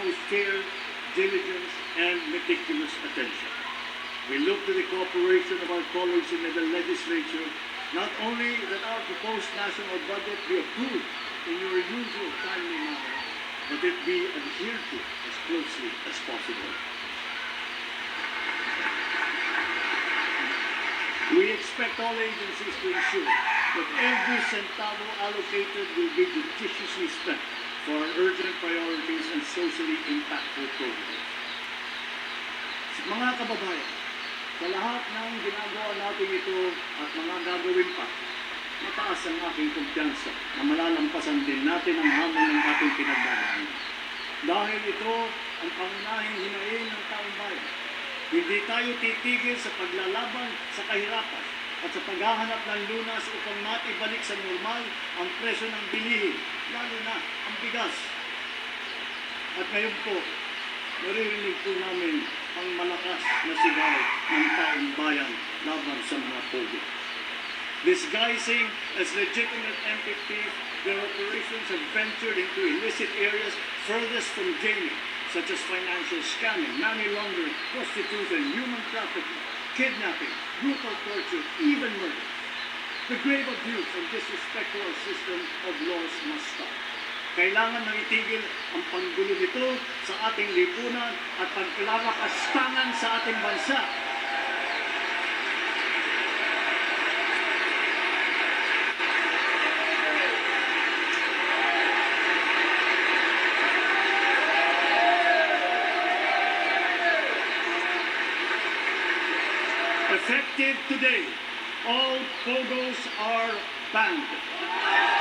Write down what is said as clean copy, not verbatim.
utmost care, diligence, and meticulous attention. We look to the cooperation of our colleagues in the legislature, not only that our proposed national budget be approved in your usual timely manner, but it be adhered to as closely as possible. We expect all agencies to ensure that every centavo allocated will be judiciously spent for our urgent priorities and socially impactful programs. Mga kababayan, sa lahat ng ginagawa natin ito at mga gagawin pa, mataas ang aking kumpiyansa na malalampasan din natin ang hamon ng ating pinagdadaanan. Dahil ito ang pangunahing hinaing ng taong bayan. Hindi tayo titigil sa paglalaban sa kahirapan at sa paghahanap ng lunas upang maibalik sa normal ang presyo ng bilihin, lalo na ang bigas. At ngayon po, naririnig po namin ang malakas na sigaw ng taong bayan laban sa mga pogo. Disguising as legitimate entities, their operations have ventured into illicit areas furthest from gaming, such as financial scamming, money laundering, prostitution, human trafficking, kidnapping, brutal torture, even murder. The grave abuse and disrespect to our system of laws must stop. Kailangan nang itigil ang panggulo nito sa ating lipunan at paglalakastangan sa ating bansa. Effective today, all pogos are banned.